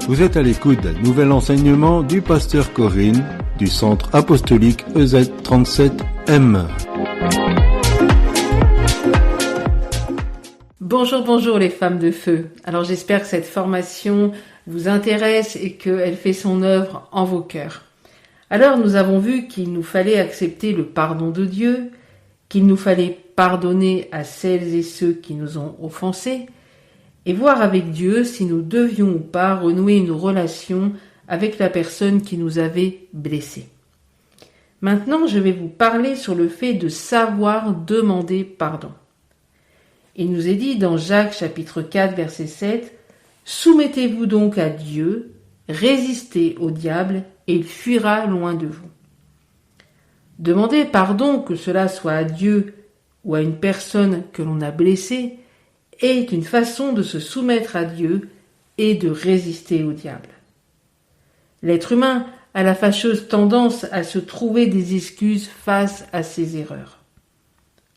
Vous êtes à l'écoute d'un nouvel enseignement du pasteur Corinne du Centre Apostolique EZ37M. Bonjour les femmes de feu. Alors j'espère que cette formation vous intéresse et qu'elle fait son œuvre en vos cœurs. Alors nous avons vu qu'il nous fallait accepter le pardon de Dieu, qu'il nous fallait pardonner à celles et ceux qui nous ont offensés, et voir avec Dieu si nous devions ou pas renouer une relation avec la personne qui nous avait blessés. Maintenant, je vais vous parler sur le fait de savoir demander pardon. Il nous est dit dans Jacques chapitre 4 verset 7 « Soumettez-vous donc à Dieu, résistez au diable et il fuira loin de vous. » Demander pardon, que cela soit à Dieu ou à une personne que l'on a blessée, est une façon de se soumettre à Dieu et de résister au diable. L'être humain a la fâcheuse tendance à se trouver des excuses face à ses erreurs.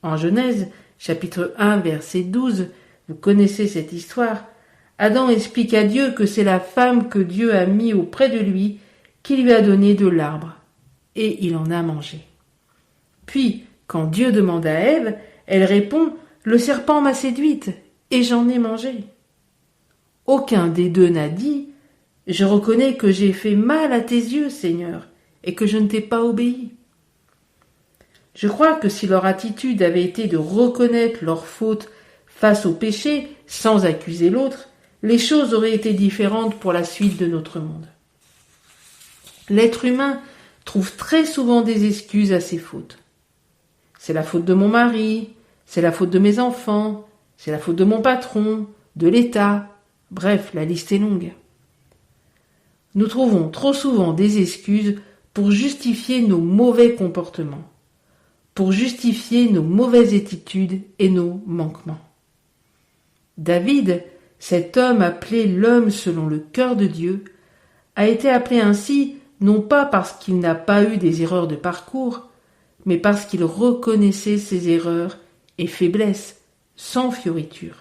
En Genèse, chapitre 1, verset 12, vous connaissez cette histoire, Adam explique à Dieu que c'est la femme que Dieu a mis auprès de lui qui lui a donné de l'arbre, et il en a mangé. Puis, quand Dieu demande à Ève, elle répond « Le serpent m'a séduite, et j'en ai mangé. » Aucun des deux n'a dit « Je reconnais que j'ai fait mal à tes yeux, Seigneur, et que je ne t'ai pas obéi. » Je crois que si leur attitude avait été de reconnaître leur faute face au péché, sans accuser l'autre, les choses auraient été différentes pour la suite de notre monde. L'être humain trouve très souvent des excuses à ses fautes. C'est la faute de mon mari, c'est la faute de mes enfants, c'est la faute de mon patron, de l'État, bref, la liste est longue. Nous trouvons trop souvent des excuses pour justifier nos mauvais comportements, pour justifier nos mauvaises attitudes et nos manquements. David, cet homme appelé l'homme selon le cœur de Dieu, a été appelé ainsi non pas parce qu'il n'a pas eu des erreurs de parcours, mais parce qu'il reconnaissait ses erreurs et faiblesses sans fioriture.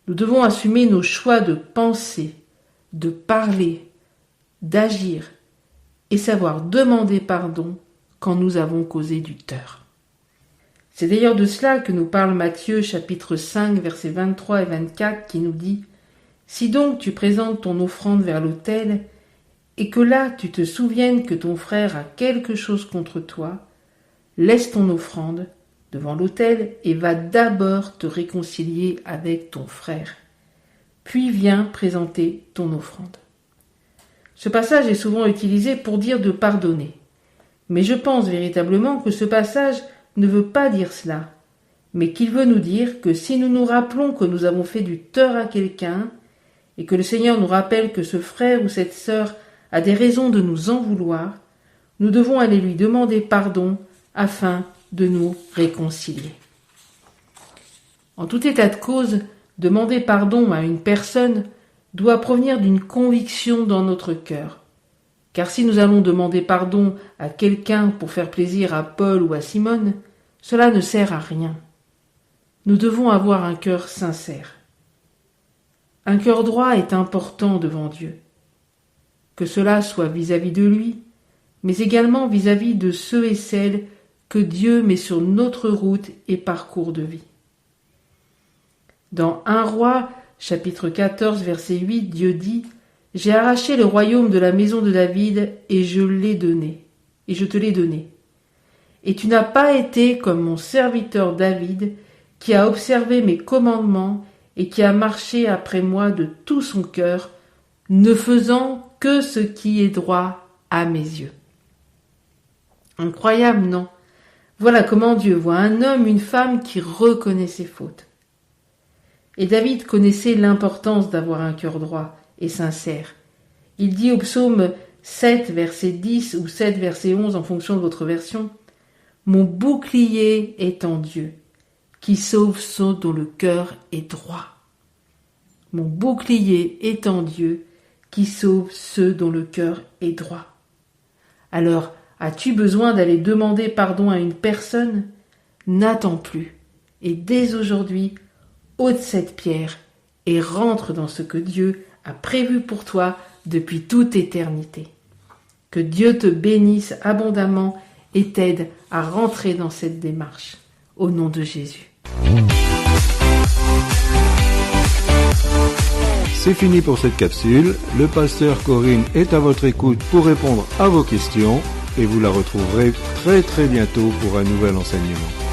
Nous devons assumer nos choix de penser, de parler, d'agir et savoir demander pardon quand nous avons causé du tort. C'est d'ailleurs de cela que nous parle Matthieu chapitre 5 versets 23 et 24 qui nous dit « Si donc tu présentes ton offrande vers l'autel et que là tu te souviennes que ton frère a quelque chose contre toi, laisse ton offrande devant l'autel et va d'abord te réconcilier avec ton frère. Puis viens présenter ton offrande. » Ce passage est souvent utilisé pour dire de pardonner. Mais je pense véritablement que ce passage ne veut pas dire cela, mais qu'il veut nous dire que si nous nous rappelons que nous avons fait du tort à quelqu'un, et que le Seigneur nous rappelle que ce frère ou cette sœur a des raisons de nous en vouloir, nous devons aller lui demander pardon afin de nous réconcilier. En tout état de cause, demander pardon à une personne doit provenir d'une conviction dans notre cœur. Car si nous allons demander pardon à quelqu'un pour faire plaisir à Paul ou à Simone, cela ne sert à rien. Nous devons avoir un cœur sincère. Un cœur droit est important devant Dieu. Que cela soit vis-à-vis de lui, mais également vis-à-vis de ceux et celles que Dieu met sur notre route et parcours de vie. Dans 1 Roi, chapitre 14, verset 8, Dieu dit « J'ai arraché le royaume de la maison de David et je te l'ai donné. Et tu n'as pas été comme mon serviteur David, qui a observé mes commandements et qui a marché après moi de tout son cœur, ne faisant que ce qui est droit à mes yeux. » Incroyable, non? Voilà comment Dieu voit un homme, une femme qui reconnaît ses fautes. Et David connaissait l'importance d'avoir un cœur droit et sincère. Il dit au psaume 7, verset 10 ou 7, verset 11 en fonction de votre version, « Mon bouclier est en Dieu, qui sauve ceux dont le cœur est droit. » Mon bouclier est en Dieu, qui sauve ceux dont le cœur est droit. Alors, as-tu besoin d'aller demander pardon à une personne? N'attends plus, et dès aujourd'hui, ôte cette pierre et rentre dans ce que Dieu a prévu pour toi depuis toute éternité. Que Dieu te bénisse abondamment et t'aide à rentrer dans cette démarche. Au nom de Jésus. C'est fini pour cette capsule. Le pasteur Corinne est à votre écoute pour répondre à vos questions et vous la retrouverez très bientôt pour un nouvel enseignement.